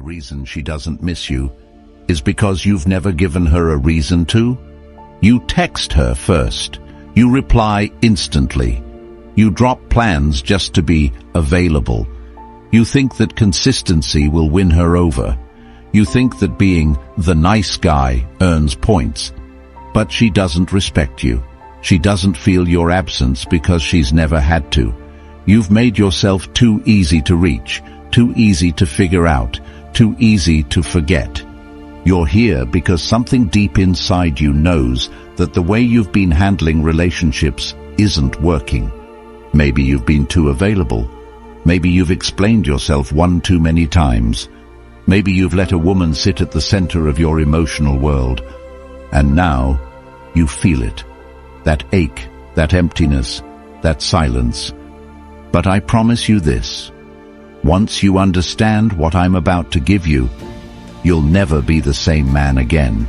reason she doesn't miss you is because you've never given her a reason to. You text her first. You reply instantly. You drop plans just to be available. You think that consistency will win her over. You think that being the nice guy earns points. But she doesn't respect you. She doesn't feel your absence because she's never had to. You've made yourself too easy to reach, too easy to figure out, too easy to forget. You're here because something deep inside you knows that the way you've been handling relationships isn't working. Maybe you've been too available. Maybe you've explained yourself one too many times. Maybe you've let a woman sit at the center of your emotional world. And now you feel it. That ache, that emptiness, that silence. But I promise you this. Once you understand what I'm about to give you, you'll never be the same man again.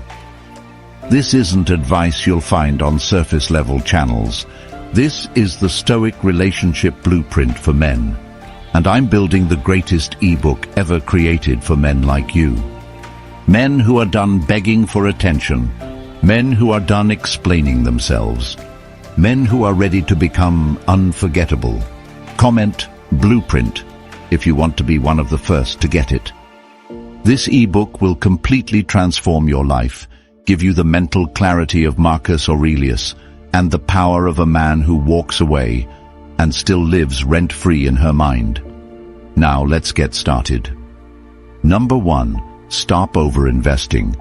This isn't advice you'll find on surface-level channels. This is the Stoic relationship blueprint for men. And I'm building the greatest ebook ever created for men like you. Men who are done begging for attention. Men who are done explaining themselves. Men who are ready to become unforgettable. Comment blueprint if you want to be one of the first to get it. This ebook will completely transform your life, give you the mental clarity of Marcus Aurelius, and the power of a man who walks away and still lives rent-free in her mind. Now let's get started. Number 1. Stop overinvesting.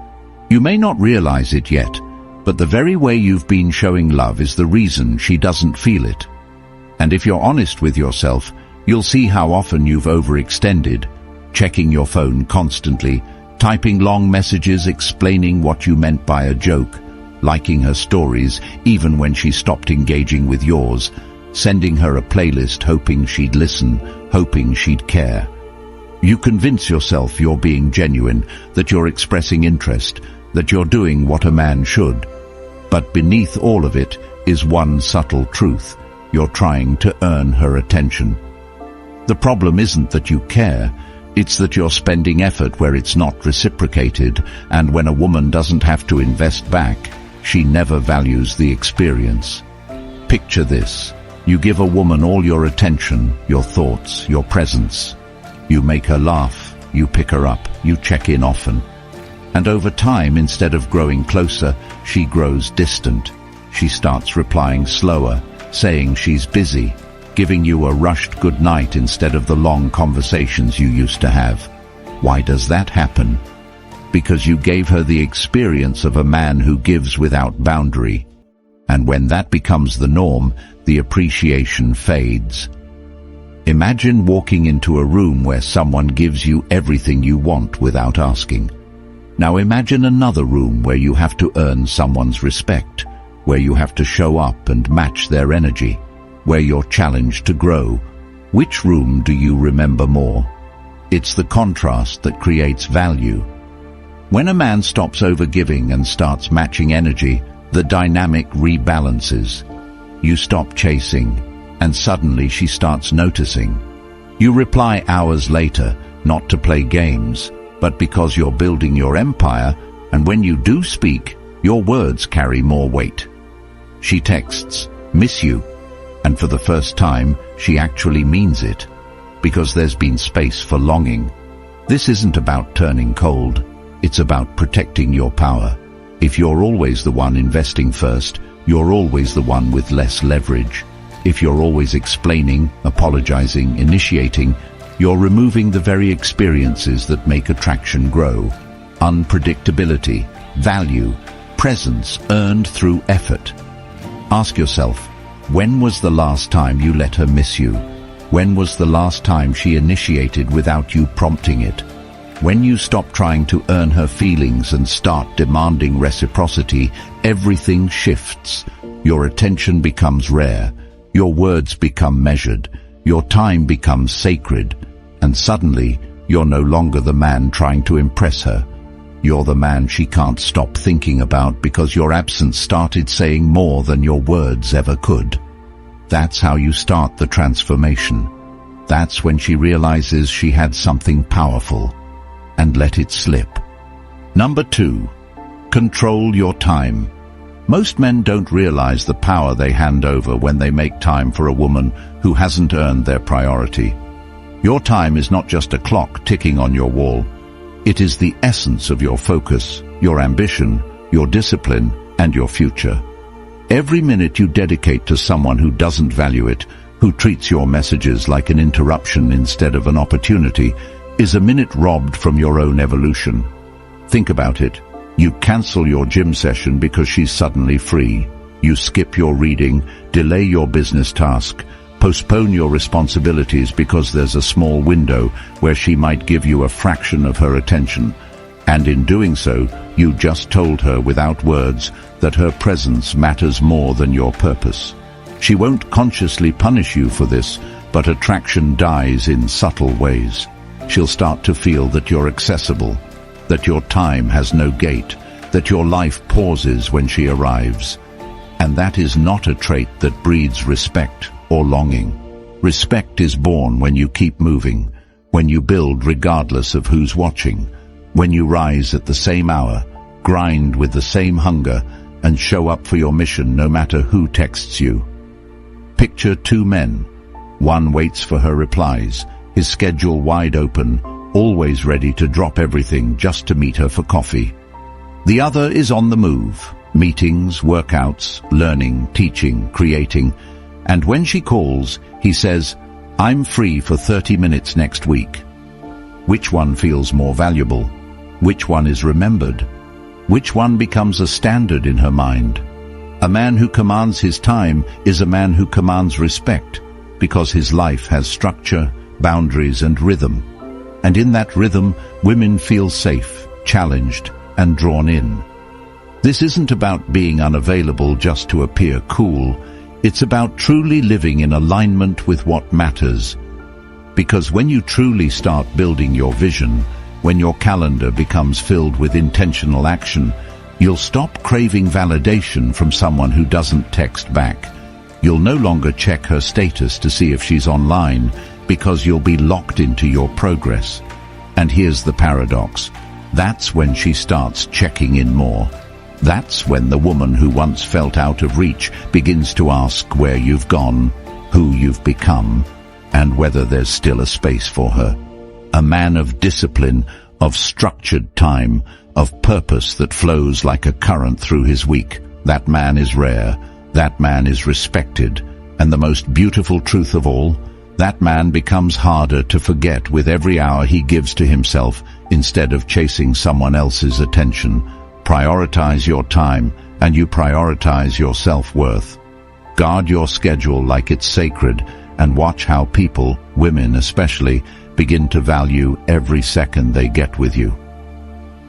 You may not realize it yet, but the very way you've been showing love is the reason she doesn't feel it. And if you're honest with yourself, you'll see how often you've overextended, checking your phone constantly, typing long messages explaining what you meant by a joke, liking her stories even when she stopped engaging with yours, sending her a playlist hoping she'd listen, hoping she'd care. You convince yourself you're being genuine, that you're expressing interest, that you're doing what a man should. But beneath all of it is one subtle truth. You're trying to earn her attention. The problem isn't that you care, it's that you're spending effort where it's not reciprocated, and when a woman doesn't have to invest back, she never values the experience. Picture this. You give a woman all your attention, your thoughts, your presence. You make her laugh, you pick her up, you check in often. And over time, instead of growing closer, she grows distant. She starts replying slower, saying she's busy, giving you a rushed good night instead of the long conversations you used to have. Why does that happen? Because you gave her the experience of a man who gives without boundary. And when that becomes the norm, the appreciation fades. Imagine walking into a room where someone gives you everything you want without asking. Now imagine another room where you have to earn someone's respect, where you have to show up and match their energy, where you're challenged to grow. Which room do you remember more? It's the contrast that creates value. When a man stops overgiving and starts matching energy, the dynamic rebalances. You stop chasing, and suddenly she starts noticing. You reply hours later, not to play games, but because you're building your empire, and when you do speak, your words carry more weight. She texts, "Miss you," and for the first time, she actually means it, because there's been space for longing. This isn't about turning cold, it's about protecting your power. If you're always the one investing first, you're always the one with less leverage. If you're always explaining, apologizing, initiating, you're removing the very experiences that make attraction grow. Unpredictability, value, presence earned through effort. Ask yourself, when was the last time you let her miss you? When was the last time she initiated without you prompting it? When you stop trying to earn her feelings and start demanding reciprocity, everything shifts. Your attention becomes rare, your words become measured, your time becomes sacred, and suddenly you're no longer the man trying to impress her. You're the man she can't stop thinking about because your absence started saying more than your words ever could. That's how you start the transformation. That's when she realizes she had something powerful. and let it slip. Number 2. Control your time. Most men don't realize the power they hand over when they make time for a woman who hasn't earned their priority. Your time is not just a clock ticking on your wall. It is the essence of your focus, your ambition, your discipline, and your future. Every minute you dedicate to someone who doesn't value it, who treats your messages like an interruption instead of an opportunity, is a minute robbed from your own evolution. Think about it. You cancel your gym session because she's suddenly free. You skip your reading, delay your business task, postpone your responsibilities because there's a small window where she might give you a fraction of her attention. And in doing so, you just told her without words that her presence matters more than your purpose. She won't consciously punish you for this, but attraction dies in subtle ways. She'll start to feel that you're accessible, that your time has no gate, that your life pauses when she arrives. And that is not a trait that breeds respect or longing. Respect is born when you keep moving, when you build regardless of who's watching, when you rise at the same hour, grind with the same hunger, and show up for your mission no matter who texts you. Picture 2 men. One waits for her replies, his schedule wide open, always ready to drop everything just to meet her for coffee. The other is on the move, meetings, workouts, learning, teaching, creating, and when she calls, he says, "I'm free for 30 minutes next week." Which one feels more valuable? Which one is remembered? Which one becomes a standard in her mind? A man who commands his time is a man who commands respect, because his life has structure, boundaries, and rhythm. And in that rhythm, women feel safe, challenged, and drawn in. This isn't about being unavailable just to appear cool. It's about truly living in alignment with what matters. Because when you truly start building your vision, when your calendar becomes filled with intentional action, you'll stop craving validation from someone who doesn't text back. You'll no longer check her status to see if she's online, because you'll be locked into your progress. And here's the paradox. That's when she starts checking in more. That's when the woman who once felt out of reach begins to ask where you've gone, who you've become, and whether there's still a space for her. A man of discipline, of structured time, of purpose that flows like a current through his week. That man is rare. That man is respected. And the most beautiful truth of all, that man becomes harder to forget with every hour he gives to himself instead of chasing someone else's attention. Prioritize your time, and you prioritize your self-worth. Guard your schedule like it's sacred, and watch how people, women especially, begin to value every second they get with you.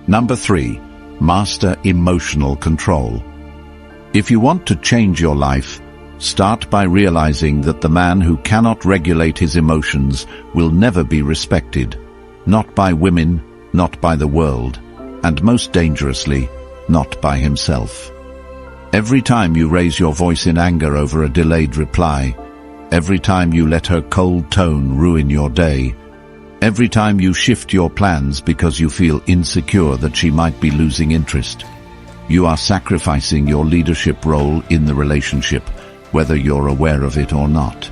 Number 3. Master emotional control. If you want to change your life, start by realizing that the man who cannot regulate his emotions will never be respected. Not by women, not by the world, and most dangerously, not by himself. Every time you raise your voice in anger over a delayed reply, every time you let her cold tone ruin your day, every time you shift your plans because you feel insecure that she might be losing interest, you are sacrificing your leadership role in the relationship, whether you're aware of it or not.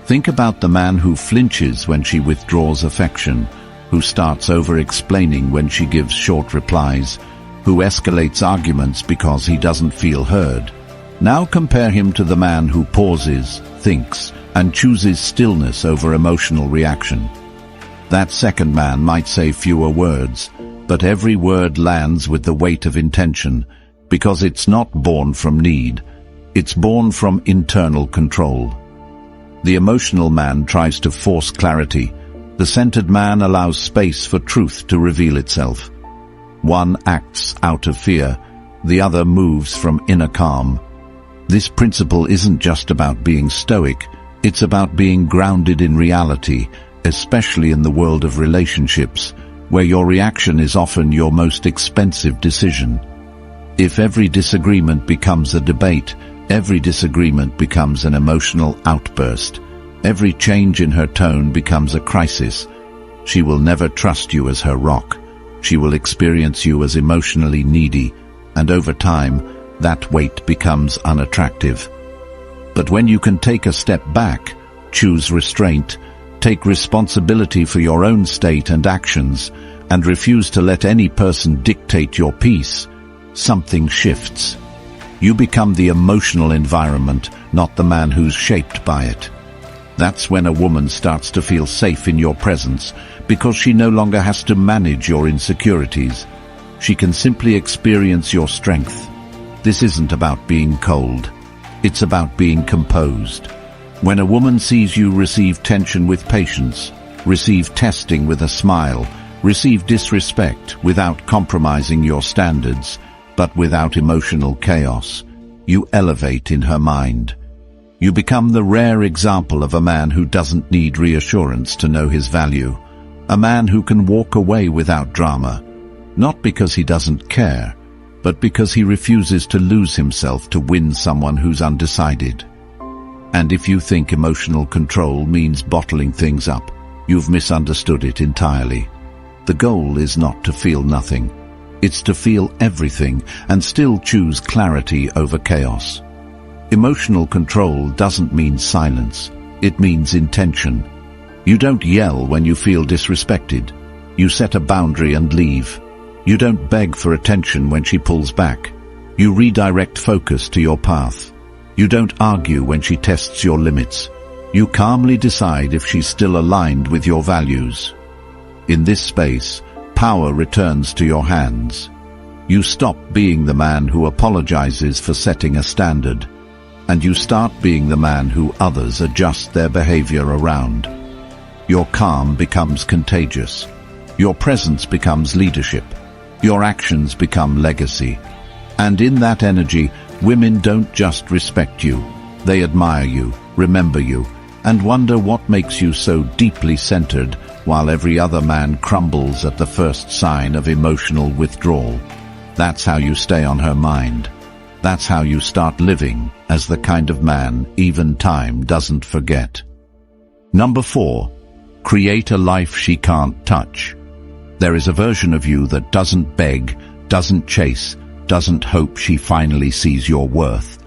Think about the man who flinches when she withdraws affection, who starts over-explaining when she gives short replies, who escalates arguments because he doesn't feel heard. Now compare him to the man who pauses, thinks, and chooses stillness over emotional reaction. That second man might say fewer words, but every word lands with the weight of intention, because it's not born from need, it's born from internal control. The emotional man tries to force clarity. The centered man allows space for truth to reveal itself. One acts out of fear, the other moves from inner calm. This principle isn't just about being stoic, it's about being grounded in reality, especially in the world of relationships, where your reaction is often your most expensive decision. If every disagreement becomes a debate, every disagreement becomes an emotional outburst. Every change in her tone becomes a crisis. She will never trust you as her rock. She will experience you as emotionally needy, and over time, that weight becomes unattractive. But when you can take a step back, choose restraint, take responsibility for your own state and actions, and refuse to let any person dictate your peace, something shifts. You become the emotional environment, not the man who's shaped by it. That's when a woman starts to feel safe in your presence, because she no longer has to manage your insecurities. She can simply experience your strength. This isn't about being cold. It's about being composed. When a woman sees you receive tension with patience, receive testing with a smile, receive disrespect without compromising your standards, but without emotional chaos, you elevate in her mind. You become the rare example of a man who doesn't need reassurance to know his value. A man who can walk away without drama, not because he doesn't care, but because he refuses to lose himself to win someone who's undecided. And if you think emotional control means bottling things up, you've misunderstood it entirely. The goal is not to feel nothing. It's to feel everything and still choose clarity over chaos. Emotional control doesn't mean silence. It means intention. You don't yell when you feel disrespected. You set a boundary and leave. You don't beg for attention when she pulls back. You redirect focus to your path. You don't argue when she tests your limits. You calmly decide if she's still aligned with your values. In this space, power returns to your hands. You stop being the man who apologizes for setting a standard, and you start being the man who others adjust their behavior around. Your calm becomes contagious. Your presence becomes leadership. Your actions become legacy. And in that energy, women don't just respect you. They admire you, remember you, and wonder what makes you so deeply centered while every other man crumbles at the first sign of emotional withdrawal. That's how you stay on her mind. That's how you start living as the kind of man even time doesn't forget. Number 4. Create a life she can't touch. There is a version of you that doesn't beg, doesn't chase, doesn't hope she finally sees your worth.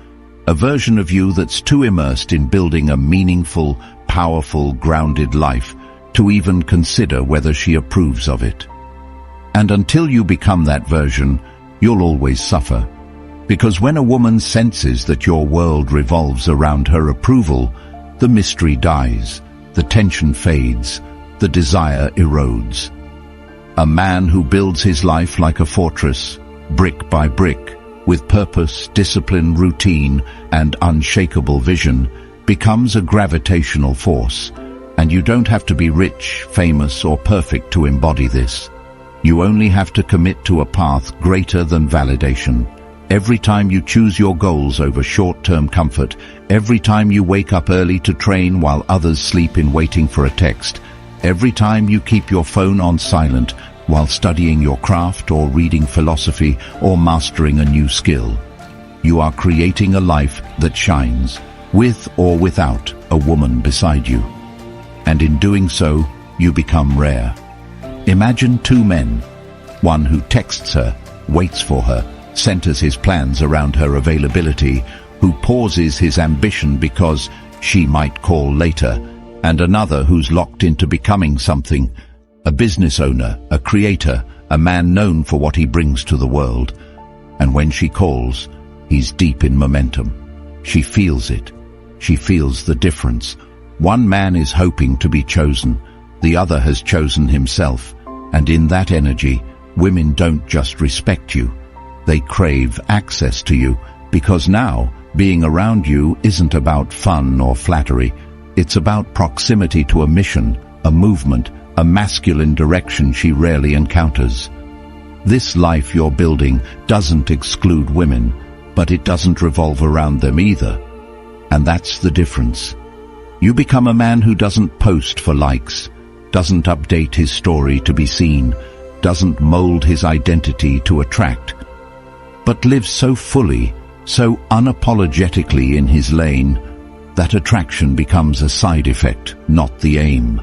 A version of you that's too immersed in building a meaningful, powerful, grounded life to even consider whether she approves of it. And until you become that version, you'll always suffer. Because when a woman senses that your world revolves around her approval, the mystery dies, the tension fades, the desire erodes. A man who builds his life like a fortress, brick by brick, with purpose, discipline, routine, and unshakable vision, becomes a gravitational force. And you don't have to be rich, famous, or perfect to embody this. You only have to commit to a path greater than validation. Every time you choose your goals over short-term comfort, every time you wake up early to train while others sleep in waiting for a text, every time you keep your phone on silent while studying your craft or reading philosophy or mastering a new skill, you are creating a life that shines, with or without a woman beside you. And in doing so, you become rare. Imagine 2 men, one who texts her, waits for her, centers his plans around her availability, who pauses his ambition because she might call later, and another who's locked into becoming something, a business owner, a creator, a man known for what he brings to the world. And when she calls, he's deep in momentum. She feels it. She feels the difference. One man is hoping to be chosen, the other has chosen himself, and in that energy, women don't just respect you, they crave access to you, because now, being around you isn't about fun or flattery, it's about proximity to a mission, a movement, a masculine direction she rarely encounters. This life you're building doesn't exclude women, but it doesn't revolve around them either. And that's the difference. You become a man who doesn't post for likes, doesn't update his story to be seen, doesn't mold his identity to attract, but lives so fully, so unapologetically in his lane, that attraction becomes a side effect, not the aim.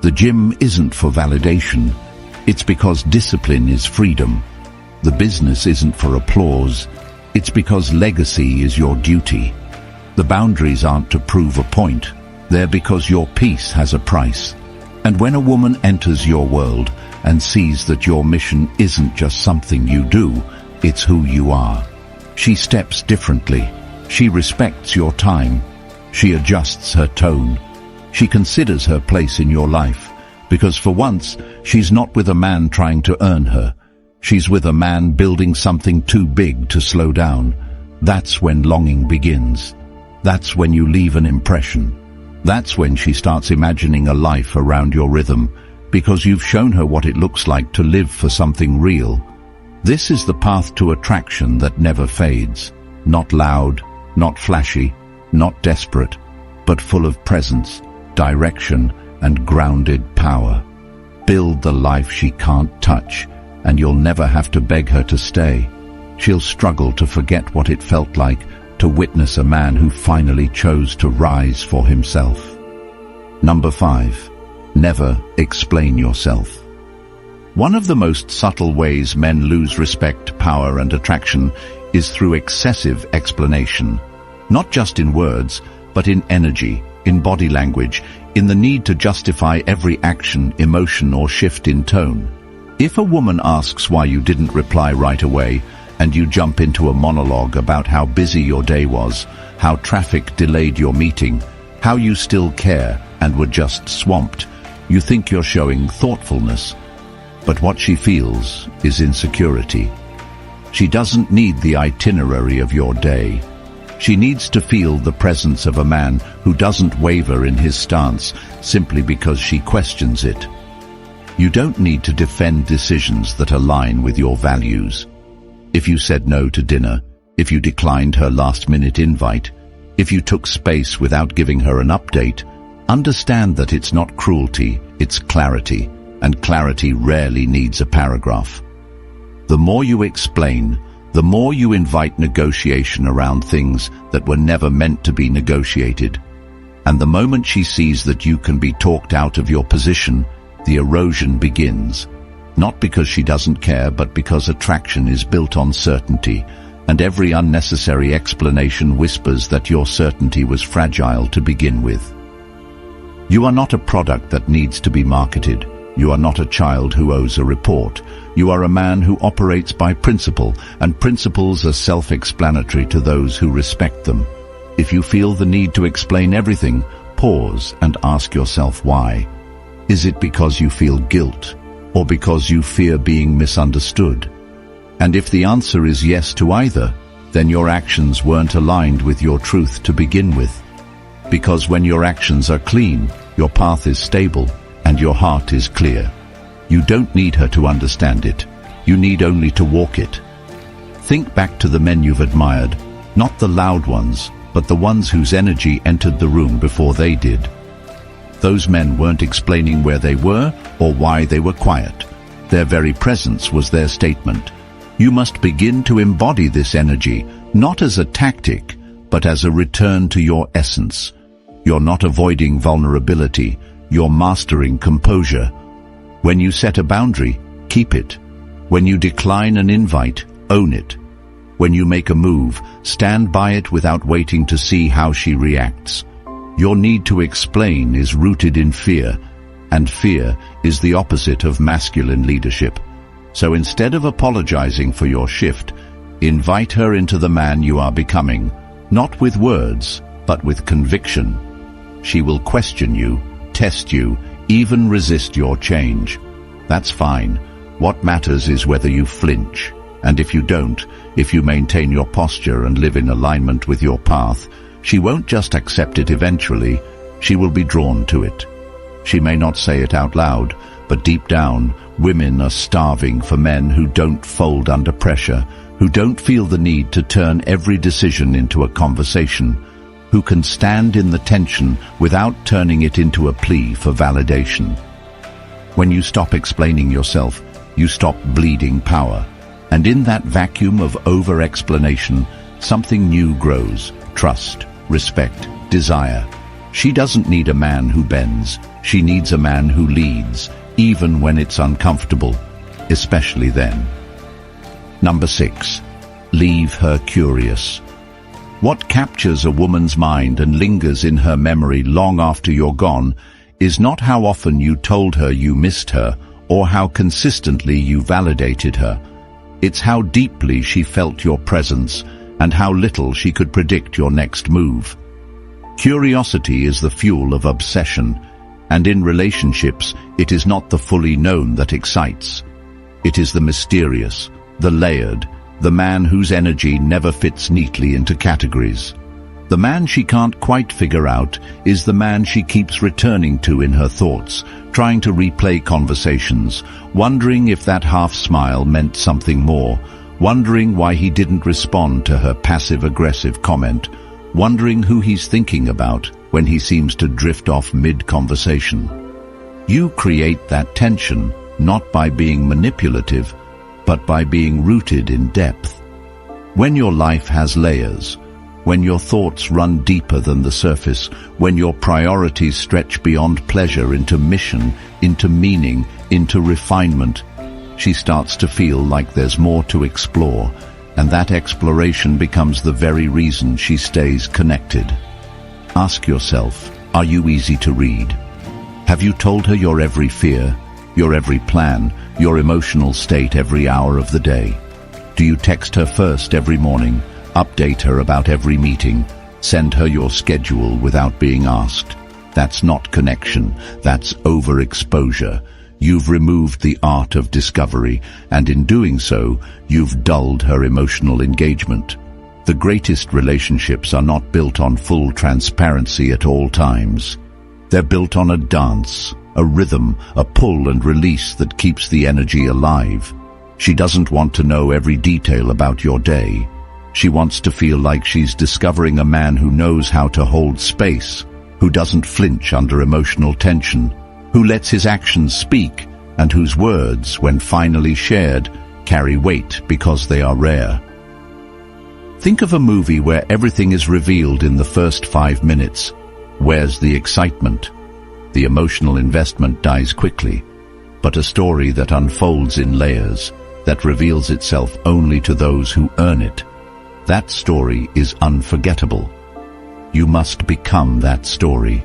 The gym isn't for validation. It's because discipline is freedom. The business isn't for applause. It's because legacy is your duty. The boundaries aren't to prove a point. They're because your peace has a price. And when a woman enters your world and sees that your mission isn't just something you do, it's who you are, she steps differently. She respects your time. She adjusts her tone. She considers her place in your life, because for once, she's not with a man trying to earn her. She's with a man building something too big to slow down. That's when longing begins. That's when you leave an impression. That's when she starts imagining a life around your rhythm, because you've shown her what it looks like to live for something real. This is the path to attraction that never fades. Not loud, not flashy, not desperate, but full of presence, direction, and grounded power. Build the life she can't touch, and you'll never have to beg her to stay. She'll struggle to forget what it felt like to witness a man who finally chose to rise for himself. Number 5. Never explain yourself. One of the most subtle ways men lose respect, power, and attraction is through excessive explanation. Not just in words, but in energy, in body language, in the need to justify every action, emotion, or shift in tone. If a woman asks why you didn't reply right away, and you jump into a monologue about how busy your day was, how traffic delayed your meeting, how you still care and were just swamped, you think you're showing thoughtfulness. But what she feels is insecurity. She doesn't need the itinerary of your day. She needs to feel the presence of a man who doesn't waver in his stance simply because she questions it. You don't need to defend decisions that align with your values. If you said no to dinner, if you declined her last-minute invite, if you took space without giving her an update, understand that it's not cruelty, it's clarity, and clarity rarely needs a paragraph. The more you explain, the more you invite negotiation around things that were never meant to be negotiated. And the moment she sees that you can be talked out of your position, the erosion begins. Not because she doesn't care, but because attraction is built on certainty, and every unnecessary explanation whispers that your certainty was fragile to begin with. You are not a product that needs to be marketed. You are not a child who owes a report. You are a man who operates by principle, and principles are self-explanatory to those who respect them. If you feel the need to explain everything, pause and ask yourself why. Is it because you feel guilt, or because you fear being misunderstood? And if the answer is yes to either, then your actions weren't aligned with your truth to begin with. Because when your actions are clean, your path is stable, and your heart is clear. You don't need her to understand it. You need only to walk it. Think back to the men you've admired, not the loud ones, but the ones whose energy entered the room before they did. Those men weren't explaining where they were or why they were quiet. Their very presence was their statement. You must begin to embody this energy, not as a tactic, but as a return to your essence. You're not avoiding vulnerability, you're mastering composure. When you set a boundary, keep it. When you decline an invite, own it. When you make a move, stand by it without waiting to see how she reacts. Your need to explain is rooted in fear, and fear is the opposite of masculine leadership. So instead of apologizing for your shift, invite her into the man you are becoming, not with words, but with conviction. She will question you, test you, even resist your change. That's fine. What matters is whether you flinch. And if you don't, if you maintain your posture and live in alignment with your path, she won't just accept it eventually, she will be drawn to it. She may not say it out loud, but deep down, women are starving for men who don't fold under pressure, who don't feel the need to turn every decision into a conversation, who can stand in the tension without turning it into a plea for validation. When you stop explaining yourself, you stop bleeding power. And in that vacuum of over-explanation, something new grows: trust, respect, desire. She doesn't need a man who bends. She needs a man who leads, even when it's uncomfortable, especially then. Number 6. Leave her curious. What captures a woman's mind and lingers in her memory long after you're gone is not how often you told her you missed her or how consistently you validated her. It's how deeply she felt your presence and how little she could predict your next move. Curiosity is the fuel of obsession, and in relationships it is not the fully known that excites. It is the mysterious, the layered, the man whose energy never fits neatly into categories. The man she can't quite figure out is the man she keeps returning to in her thoughts, trying to replay conversations, wondering if that half smile meant something more, wondering why he didn't respond to her passive-aggressive comment, wondering who he's thinking about when he seems to drift off mid-conversation. You create that tension not by being manipulative, but by being rooted in depth. When your life has layers, when your thoughts run deeper than the surface, when your priorities stretch beyond pleasure into mission, into meaning, into refinement, she starts to feel like there's more to explore, and that exploration becomes the very reason she stays connected. Ask yourself, are you easy to read? Have you told her your every fear, your every plan, your emotional state every hour of the day? Do you text her first every morning, update her about every meeting, send her your schedule without being asked? That's not connection, that's overexposure. You've removed the art of discovery, and in doing so, you've dulled her emotional engagement. The greatest relationships are not built on full transparency at all times. They're built on a dance, a rhythm, a pull and release that keeps the energy alive. She doesn't want to know every detail about your day. She wants to feel like she's discovering a man who knows how to hold space, who doesn't flinch under emotional tension, who lets his actions speak, and whose words, when finally shared, carry weight because they are rare. Think of a movie where everything is revealed in the first 5 minutes. Where's the excitement? The emotional investment dies quickly, but a story that unfolds in layers, that reveals itself only to those who earn it, that story is unforgettable. You must become that story.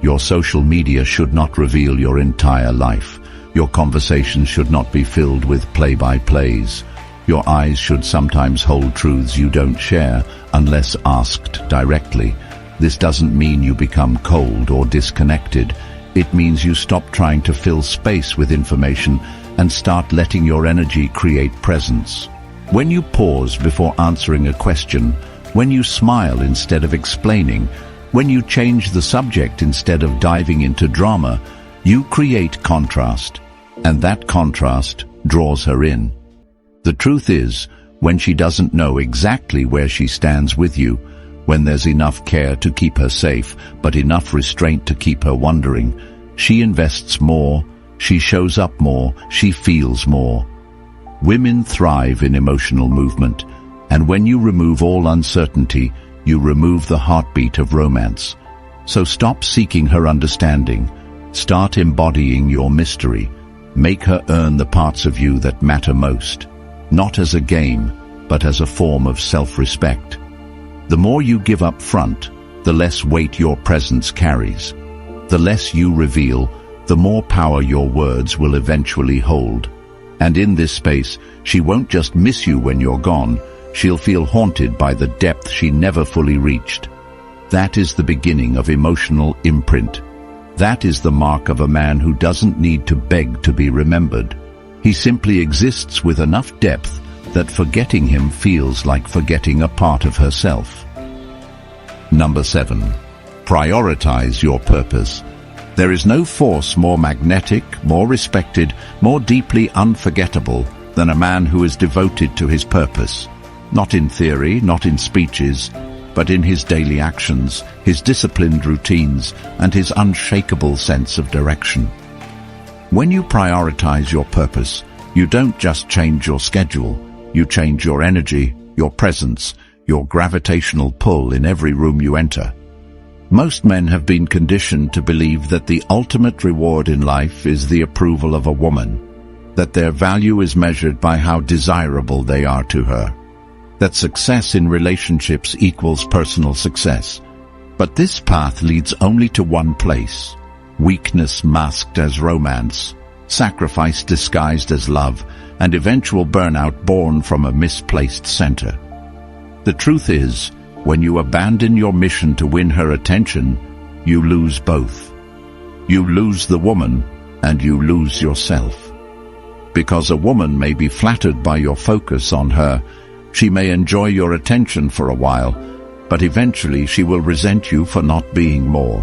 Your social media should not reveal your entire life. Your conversations should not be filled with play-by-plays. Your eyes should sometimes hold truths you don't share unless asked directly. This doesn't mean you become cold or disconnected. It means you stop trying to fill space with information and start letting your energy create presence. When you pause before answering a question, when you smile instead of explaining, when you change the subject instead of diving into drama, you create contrast, and that contrast draws her in. The truth is, when she doesn't know exactly where she stands with you, when there's enough care to keep her safe, but enough restraint to keep her wondering, she invests more, she shows up more, she feels more. Women thrive in emotional movement, and when you remove all uncertainty, you remove the heartbeat of romance. So stop seeking her understanding. Start embodying your mystery. Make her earn the parts of you that matter most. Not as a game, but as a form of self-respect. The more you give up front, the less weight your presence carries. The less you reveal, the more power your words will eventually hold. And in this space, she won't just miss you when you're gone, she'll feel haunted by the depth she never fully reached. That is the beginning of emotional imprint. That is the mark of a man who doesn't need to beg to be remembered. He simply exists with enough depth that forgetting him feels like forgetting a part of herself. Number 7. Prioritize your purpose. There is no force more magnetic, more respected, more deeply unforgettable than a man who is devoted to his purpose. Not in theory, not in speeches, but in his daily actions, his disciplined routines, and his unshakable sense of direction. When you prioritize your purpose, you don't just change your schedule, you change your energy, your presence, your gravitational pull in every room you enter. Most men have been conditioned to believe that the ultimate reward in life is the approval of a woman, that their value is measured by how desirable they are to her, that success in relationships equals personal success. But this path leads only to one place: weakness masked as romance, sacrifice disguised as love, and eventual burnout born from a misplaced center. The truth is, when you abandon your mission to win her attention, you lose both. You lose the woman, and you lose yourself. Because a woman may be flattered by your focus on her, she may enjoy your attention for a while, but eventually she will resent you for not being more.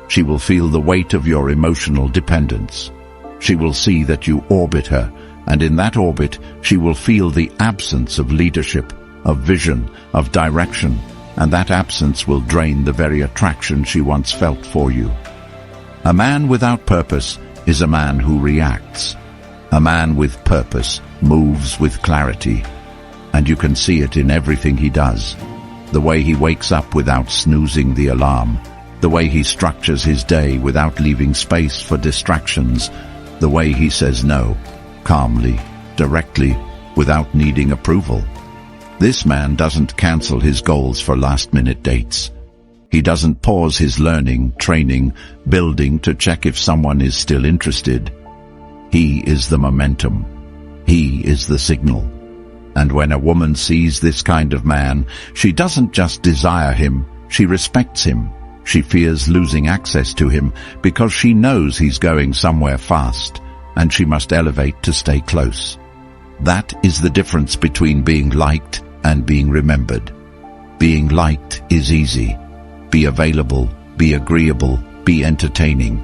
She will feel the weight of your emotional dependence. She will see that you orbit her, and in that orbit she will feel the absence of leadership, of vision, of direction, and that absence will drain the very attraction she once felt for you. A man without purpose is a man who reacts. A man with purpose moves with clarity, and you can see it in everything he does. The way he wakes up without snoozing the alarm, the way he structures his day without leaving space for distractions, the way he says no, calmly, directly, without needing approval. This man doesn't cancel his goals for last-minute dates. He doesn't pause his learning, training, building to check if someone is still interested. He is the momentum. He is the signal. And when a woman sees this kind of man, she doesn't just desire him, she respects him. She fears losing access to him because she knows he's going somewhere fast, and she must elevate to stay close. That is the difference between being liked and being remembered. Being liked is easy. Be available, be agreeable, be entertaining.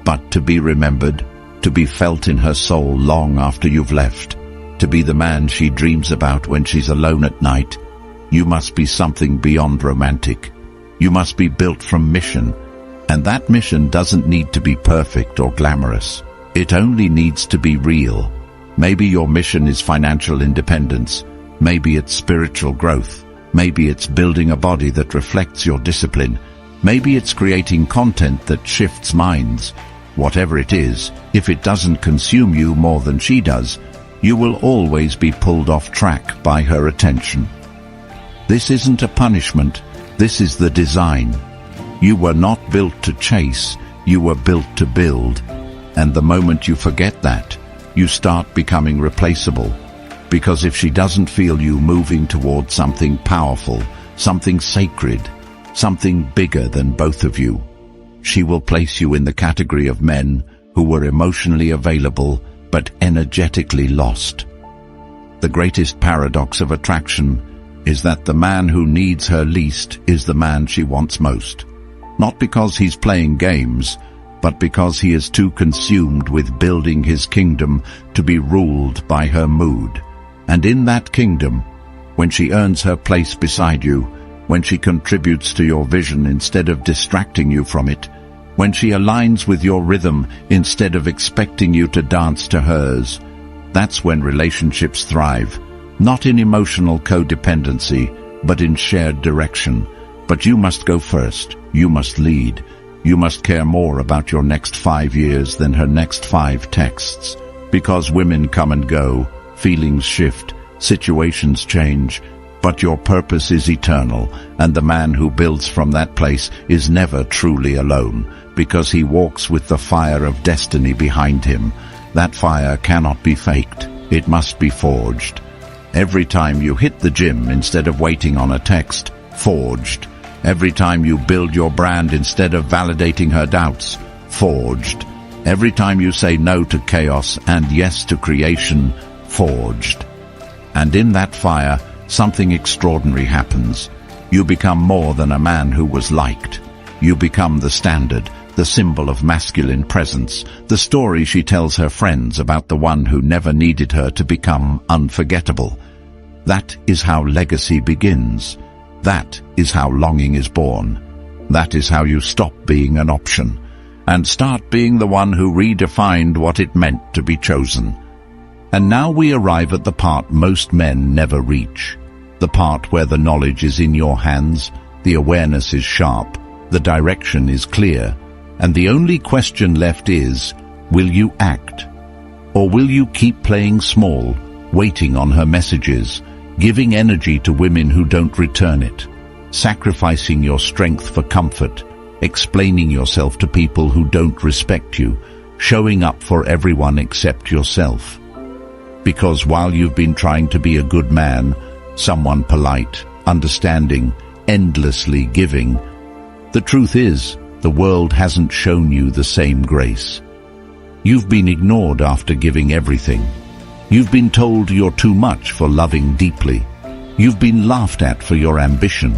But to be remembered, to be felt in her soul long after you've left, to be the man she dreams about when she's alone at night, you must be something beyond romantic. You must be built from mission, and that mission doesn't need to be perfect or glamorous. It only needs to be real. Maybe your mission is financial independence. Maybe it's spiritual growth. Maybe it's building a body that reflects your discipline. Maybe it's creating content that shifts minds. Whatever it is, if it doesn't consume you more than she does, you will always be pulled off track by her attention. This isn't a punishment. This is the design. You were not built to chase. You were built to build. And the moment you forget that, you start becoming replaceable. Because if she doesn't feel you moving toward something powerful, something sacred, something bigger than both of you, she will place you in the category of men who were emotionally available but energetically lost. The greatest paradox of attraction is that the man who needs her least is the man she wants most. Not because he's playing games, but because he is too consumed with building his kingdom to be ruled by her mood. And in that kingdom, when she earns her place beside you, when she contributes to your vision instead of distracting you from it, when she aligns with your rhythm instead of expecting you to dance to hers, that's when relationships thrive, not in emotional codependency, but in shared direction. But you must go first. You must lead. You must care more about your next 5 years than her next 5 texts. Because women come and go, feelings shift, situations change, but your purpose is eternal, and the man who builds from that place is never truly alone, because he walks with the fire of destiny behind him. That fire cannot be faked. It must be forged. Every time you hit the gym instead of waiting on a text, forged. Every time you build your brand instead of validating her doubts, forged. Every time you say no to chaos and yes to creation, forged. And in that fire, something extraordinary happens. You become more than a man who was liked. You become the standard, the symbol of masculine presence, the story she tells her friends about the one who never needed her to become unforgettable. That is how legacy begins. That is how longing is born. That is how you stop being an option and start being the one who redefined what it meant to be chosen. And now we arrive at the part most men never reach. The part where the knowledge is in your hands, the awareness is sharp, The direction is clear, and the only question left is, will you act? Or will you keep playing small, waiting on her messages, giving energy to women who don't return it, sacrificing your strength for comfort, explaining yourself to people who don't respect you, showing up for everyone except yourself? Because while you've been trying to be a good man, someone polite, understanding, endlessly giving, the truth is, the world hasn't shown you the same grace. You've been ignored after giving everything. You've been told you're too much for loving deeply. You've been laughed at for your ambition.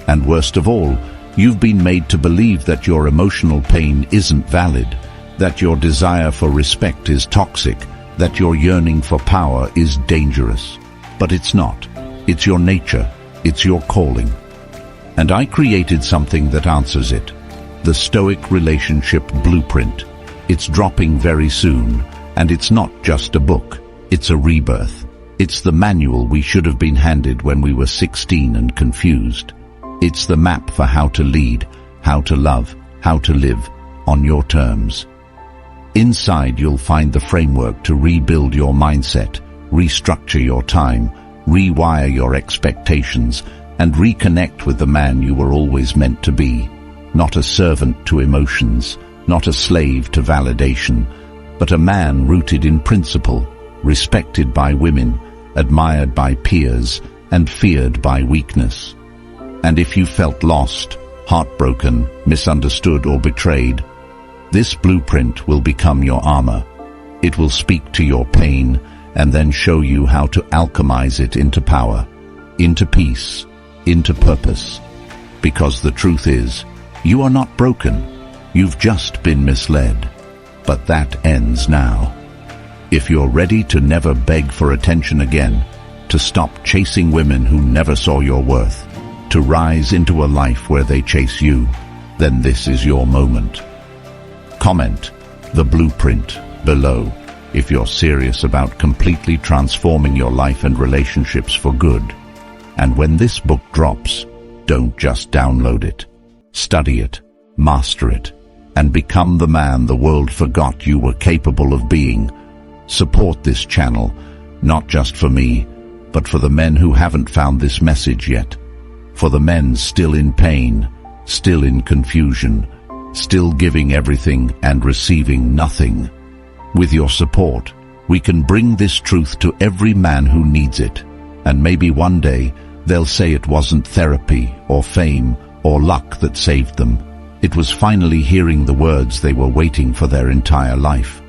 And worst of all, you've been made to believe that your emotional pain isn't valid, that your desire for respect is toxic, that your yearning for power is dangerous. But it's not. It's your nature. It's your calling. And I created something that answers it. The Stoic Relationship Blueprint. It's dropping very soon, and it's not just a book. It's a rebirth. It's the manual we should have been handed when we were 16 and confused. It's the map for how to lead, how to love, how to live on your terms. Inside you'll find the framework to rebuild your mindset, restructure your time, rewire your expectations, and reconnect with the man you were always meant to be. Not a servant to emotions, not a slave to validation, but a man rooted in principle, respected by women, admired by peers, and feared by weakness. And if you felt lost, heartbroken, misunderstood, or betrayed, this blueprint will become your armor. It will speak to your pain and then show you how to alchemize it into power, into peace, into purpose. Because the truth is, you are not broken. You've just been misled. But that ends now. If you're ready to never beg for attention again, to stop chasing women who never saw your worth, to rise into a life where they chase you, then this is your moment. Comment the blueprint below if you're serious about completely transforming your life and relationships for good. And when this book drops, don't just download it. Study it, master it, and become the man the world forgot you were capable of being. Support this channel, not just for me, but for the men who haven't found this message yet. For the men still in pain, still in confusion, still giving everything and receiving nothing. With your support, we can bring this truth to every man who needs it. And maybe one day, they'll say it wasn't therapy or fame or luck that saved them. It was finally hearing the words they were waiting for their entire life.